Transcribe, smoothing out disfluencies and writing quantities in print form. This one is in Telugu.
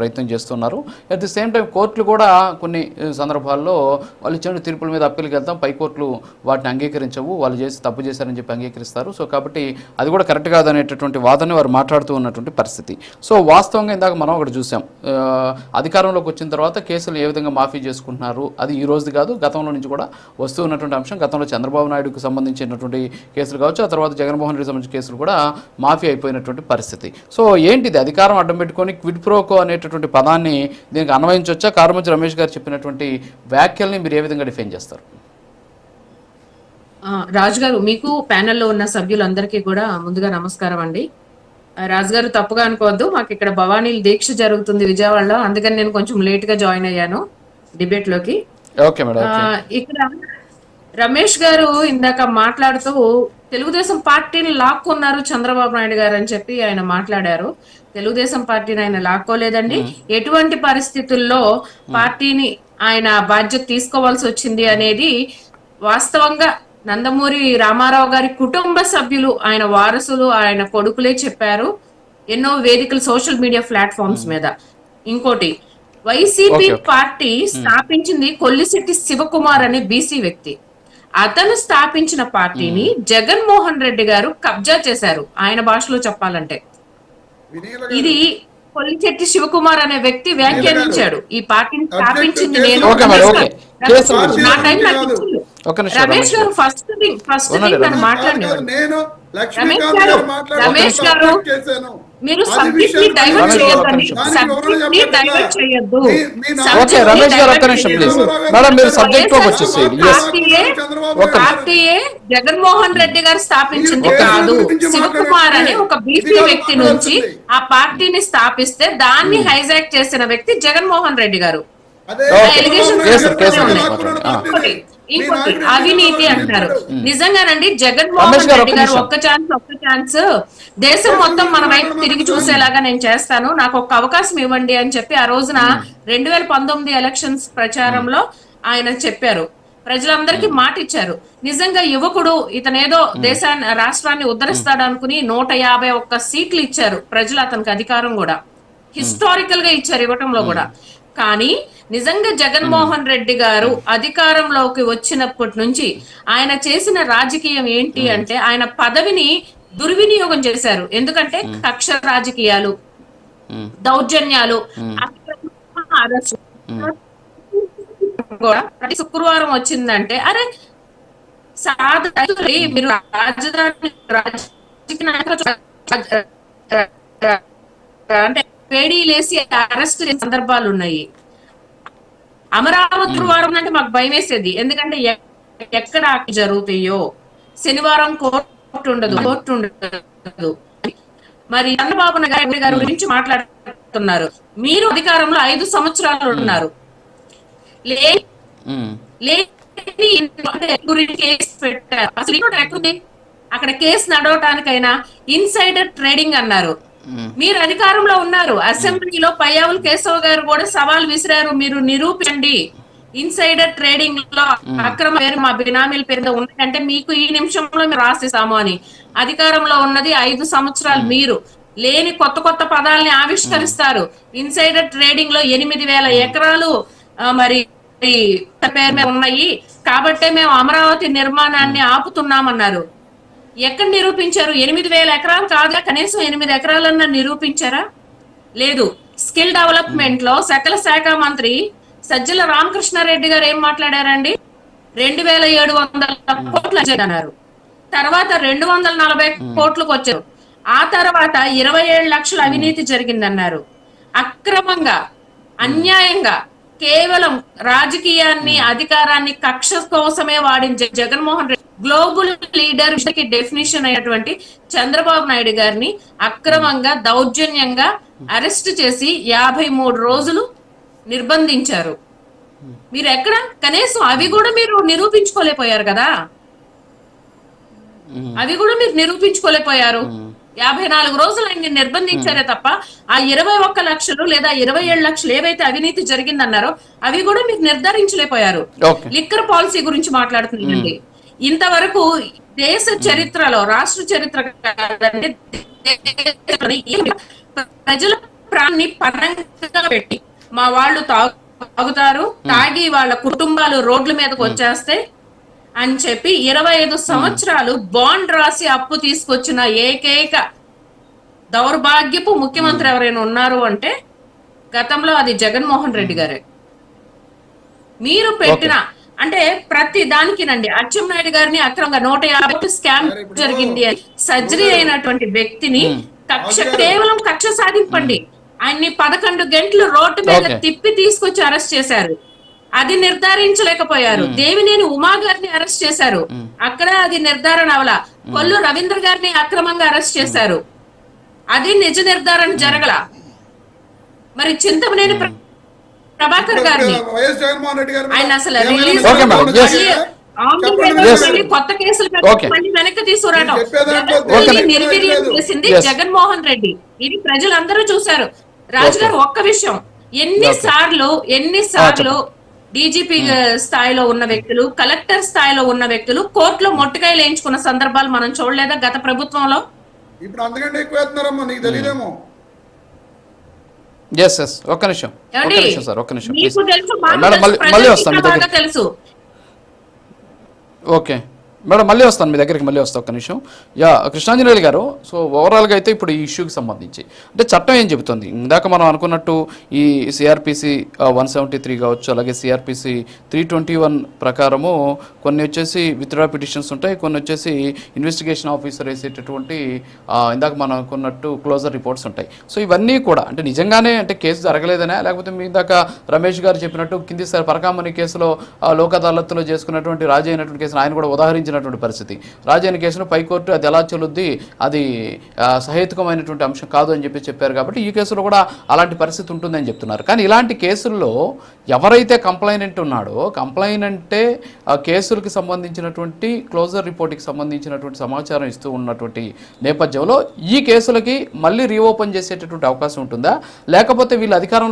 ప్రయత్నం చేస్తున్నారు. అట్ ది సేమ్ టైం కోర్టులు కూడా కొన్ని సందర్భాల్లో వాళ్ళు ఇచ్చిన తీర్పుల మీద అప్పీల్కి వెళ్తాం, పై కోర్టులు వాటిని అంగీకరించవు, వాళ్ళు చేసి తప్పు చేశారని చెప్పి అంగీకరిస్తారు. సో కాబట్టి అది కూడా కరెక్ట్ కాదనేటటువంటి వాదన వారు మాట్లాడుతూ ఉన్నటువంటి పరిస్థితి. సో వాస్తవంగా ఇందాక మనం ఒకటి చూసాం, అధికారంలోకి వచ్చిన తర్వాత కేసులు ఏ విధంగా మాఫీ చేసుకుంటున్నారు. అది ఈ రోజు కాదు, గతంలో నుంచి కూడా వస్తూ ఉన్నటువంటి అంశం. గతంలో చంద్రబాబు నాయుడుకు సంబంధించినటువంటి కేసులు కావచ్చు, ఆ తర్వాత జగన్మోహన్ రెడ్డి సంబంధించిన కేసులు కూడా మాఫీ అయిపోయినటువంటి పరిస్థితి. సో ఏంటిది, అధికారం అడ్డం పెట్టుకొని క్విడ్ ప్రోకో అనేటటువంటి పదాన్ని దీనికి అన్వయించవచ్చా? కారుమంచి రమేష్ గారు చెప్పినటువంటి వ్యాఖ్యల్ని మీరు ఏ విధంగా డిఫైన్ చేస్తారు? రాజు గారు, మీకు ప్యానెల్లో ఉన్న సభ్యులందరికీ కూడా ముందుగా నమస్కారం అండి. రాజు గారు తప్పుగా అనుకోవద్దు, మాకు ఇక్కడ భవానీల దీక్ష జరుగుతుంది విజయవాడలో, అందుకని నేను కొంచెం లేట్ గా జాయిన్ అయ్యాను డిబేట్ లోకి. ఇక్కడ రమేష్ గారు ఇందాక మాట్లాడుతూ తెలుగుదేశం పార్టీని లాక్కున్నారు చంద్రబాబు నాయుడు గారు అని చెప్పి ఆయన మాట్లాడారు. తెలుగుదేశం పార్టీని ఆయన లాక్కోలేదండి. ఎటువంటి పరిస్థితుల్లో పార్టీని ఆయన బాధ్యత తీసుకోవాల్సి వచ్చింది అనేది వాస్తవంగా నందమూరి రామారావు గారి కుటుంబ సభ్యులు, ఆయన వారసులు, ఆయన కొడుకులే చెప్పారు ఎన్నో వేదికలు, సోషల్ మీడియా ప్లాట్ఫామ్స్ మీద. ఇంకోటి, వైసీపీ పార్టీ స్థాపించింది కొల్లిశెట్టి శివకుమార్ అనే బీసీ వ్యక్తి. అతను స్థాపించిన పార్టీని జగన్మోహన్ రెడ్డి గారు కబ్జా చేశారు. ఆయన భాషలో చెప్పాలంటే ఇది కొల్లిశెట్టి శివకుమార్ అనే వ్యక్తి వ్యాఖ్యానించాడు. ఈ పార్టీని స్థాపించింది నేను. నా టైం నాకు ఇచ్చింది. రమేష్ గారు ఫస్ట్ థింగ్ నన్ను మాట్లాడినవాడు. రమేష్ గారు మీరు సబ్జెక్ట్ ని డైవర్ట్ చేయొద్దండి, సబ్జెక్ట్ ని డైవర్ట్ చేయొద్దు. పార్టీయే జగన్మోహన్ రెడ్డి గారు స్థాపించింది కాదు. శివకుమార్ అనే ఒక బీసీ వ్యక్తి నుంచి ఆ పార్టీని స్థాపిస్తే దాన్ని హైజాక్ చేసిన వ్యక్తి జగన్మోహన్ రెడ్డి గారు. ఇంకోటి అవినీతి అంటారు. నిజంగానండి, జగన్మోహన్ రెడ్డి గారు ఒక్క ఛాన్స్ దేశం మొత్తం మన వైపు తిరిగి చూసేలాగా నేను చేస్తాను, నాకు ఒక్క అవకాశం ఇవ్వండి అని చెప్పి ఆ రోజున 2019 ఎలక్షన్స్ ప్రచారంలో ఆయన చెప్పారు. ప్రజలందరికీ మాట ఇచ్చారు. నిజంగా యువకుడు, ఇతనేదో రాష్ట్రాన్ని ఉద్ధరిస్తాడు అనుకుని 151 సీట్లు ఇచ్చారు ప్రజలు అతనికి. అధికారం కూడా హిస్టారికల్ గా ఇచ్చారు ఇవ్వటంలో కూడా. కానీ నిజంగా జగన్మోహన్ రెడ్డి గారు అధికారంలోకి వచ్చినప్పటి నుంచి ఆయన చేసిన రాజకీయం ఏంటి అంటే, ఆయన పదవిని దుర్వినియోగం చేశారు. ఎందుకంటే కక్ష రాజకీయాలు, దౌర్జన్యాలు, ప్రతి శుక్రవారం వచ్చిందంటే అరే మీరు రాజధాని అంటే పేడీలేసి అరెస్ట్ చేసే సందర్భాలు ఉన్నాయి. అమరావతి వారం అంటే మాకు భయం వేసేది, ఎందుకంటే ఎక్కడ జరుగుతాయో. శనివారం కోర్టు ఉండదు. మరి చంద్రబాబు నాయుడు గారి గురించి మాట్లాడుతున్నారు. మీరు అధికారంలో 5 సంవత్సరాలు ఉన్నారు. కేసు పెట్టారు. అసలు అక్కడ కేసు నడవటానికైనా ఇన్సైడర్ ట్రేడింగ్ అన్నారు. మీరు అధికారంలో ఉన్నారు. అసెంబ్లీలో పయ్యావుల కేశవ్ గారు కూడా సవాల్ విసిరారు, మీరు నిరూపించండి ఇన్సైడర్ ట్రేడింగ్ లో అక్రమ పేరు మా బినామీల పేరు ఉన్నాయంటే మీకు ఈ నిమిషంలో మేము రాసేసాము అని. అధికారంలో ఉన్నది 5 సంవత్సరాలు. మీరు లేని కొత్త పదాలని ఆవిష్కరిస్తారు. ఇన్సైడర్ ట్రేడింగ్ లో 8,000 ఎకరాలు మరి పేరు మీద ఉన్నాయి కాబట్టే మేము అమరావతి నిర్మాణాన్ని ఆపుతున్నామన్నారు. ఎక్కడ నిరూపించారు? 8,000 ఎకరాలు కాదుగా, కనీసం 8 ఎకరాలన్నా నిరూపించారా? లేదు. స్కిల్ డెవలప్మెంట్ లో సకల శాఖ మంత్రి సజ్జల రామకృష్ణారెడ్డి గారు ఏం మాట్లాడారండి? 2,700 కోట్లు అన్నారు. తర్వాత 240 కోట్లకు వచ్చారు. ఆ తర్వాత 27 లక్షల అవినీతి జరిగిందన్నారు. అక్రమంగా, అన్యాయంగా, కేవలం రాజకీయాన్ని, అధికారాన్ని కక్ష కోసమే వాడిన జగన్మోహన్ రెడ్డి, గ్లోబల్ లీడర్ కి డెఫినేషన్ అయినటువంటి చంద్రబాబు నాయుడు గారిని అక్రమంగా, దౌర్జన్యంగా అరెస్ట్ చేసి 53 రోజులు నిర్బంధించారు. మీరు ఎక్కడ కనీసం అవి కూడా మీరు నిరూపించుకోలేకపోయారు కదా. అవి కూడా మీరు నిరూపించుకోలేకపోయారు. 54 రోజులు ఆయన నిర్బంధించారే తప్ప ఆ 21 లక్షలు లేదా 27 లక్షలు ఏవైతే అవినీతి జరిగిందన్నారో అవి కూడా మీరు నిర్ధారించలేకపోయారు. లిక్కర్ పాలసీ గురించి మాట్లాడుతుందండి. ఇంతవరకు దేశ చరిత్రలో, రాష్ట్ర చరిత్ర ప్రజల ప్రాణాన్ని పరంగా పెట్టి మా వాళ్ళు తాగుతారు, తాగి వాళ్ళ కుటుంబాలు రోడ్ల మీదకి వచ్చేస్తే అని చెప్పి 25 సంవత్సరాలు బాండ్ రాసి అప్పు తీసుకొచ్చిన ఏకైక దౌర్భాగ్యపు ముఖ్యమంత్రి ఎవరైనా ఉన్నారు అంటే గతంలో అది జగన్మోహన్ రెడ్డి గారే. మీరు పెట్టిన అంటే ప్రతి దానికినండి అచ్చెన్నాయుడు గారిని అక్రమంగా 150 స్కామ్ జరిగింది అని సర్జరీ అయినటువంటి వ్యక్తిని కేవలం కక్ష సాధింపండి ఆయన్ని 11 గంటలు రోడ్డు మీద తిప్పి తీసుకొచ్చి అరెస్ట్ చేశారు. అది నిర్ధారించలేకపోయారు. దేవినేని ఉమా గారిని అరెస్ట్ చేశారు, అక్కడ అది నిర్ధారణ అవల. కొల్లు రవీంద్ర గారిని అక్రమంగా అరెస్ట్ చేశారు, అది నిజ నిర్ధారణ జరగల. మరి చింతమనేని ప్రభాకర్ గారిని ఆయన అసలు రిలీజ్ కొత్త కేసులు మళ్ళీ వెనక్కి తీసుకురావడం నిర్వీర్యం చేసింది జగన్మోహన్ రెడ్డి. ఇది ప్రజలందరూ చూశారు. రాజుగారు ఒక్క విషయం, ఎన్నిసార్లు డీజీపీ స్థాయిలో ఉన్న వ్యక్తులు, కలెక్టర్ స్థాయిలో ఉన్న వ్యక్తులు కోర్టులో మొట్టకాయలు వేయించుకున్న సందర్భాలు మనం చూడలేదా గత ప్రభుత్వంలో? ఇప్పుడు అంతకంటే ఎక్కువ వేస్తున్నారమ్మా, నీకు తెలియదేమో. ఒక్క నిమిషం సార్, ఒక్క నిమిషం. తెలుసు. ఓకే మేడం, మళ్ళీ వస్తాను మీ దగ్గరికి, మళ్ళీ వస్తాను ఒక్క నిమిషం. కృష్ణాంజనేయులు గారు, సో ఓవరాల్గా అయితే ఇప్పుడు ఈ ఇష్యూకి సంబంధించి అంటే చట్టం ఏం చెబుతుంది? ఇందాక మనం అనుకున్నట్టు ఈ సిఆర్పిసి 173 కావచ్చు, అలాగే సిఆర్పిసి 321 ప్రకారము కొన్ని వచ్చేసి విత్డ్రా పిటిషన్స్ ఉంటాయి, కొన్ని వచ్చేసి ఇన్వెస్టిగేషన్ ఆఫీసర్ వేసేటటువంటి ఇందాక మనం అనుకున్నట్టు క్లోజర్ రిపోర్ట్స్ ఉంటాయి. సో ఇవన్నీ కూడా అంటే నిజంగానే అంటే కేసు జరగలేదనే, లేకపోతే మీ ఇందాక రమేష్ గారు చెప్పినట్టు కింది స్థాయి పరకామణి కేసులో లోక్ అదాలత్లో చేసుకున్నటువంటి రాజీ అయినటువంటి కేసును ఆయన కూడా ఉదాహరించినటువంటి పరిస్థితి. రాజైన కేసును పైకోర్టు అది ఎలా చెల్లుద్ది, అది సహేతుకమైనటువంటి అంశం కాదు అని చెప్పారు. కాబట్టి ఈ కేసులో కూడా అలాంటి పరిస్థితి ఉంటుందని చెప్తున్నారు. కానీ ఇలాంటి కేసుల్లో ఎవరైతే కంప్లైనెంట్ ఉన్నాడో, కంప్లైనెంటే ఆ కేసులకు సంబంధించినటువంటి క్లోజర్ రిపోర్ట్కి సంబంధించినటువంటి సమాచారం ఇస్తూ ఉన్నటువంటి నేపథ్యంలో ఈ కేసులకి మళ్ళీ రీఓపెన్ చేసేటటువంటి అవకాశం ఉంటుందా, లేకపోతే వీళ్ళు అధికారంలో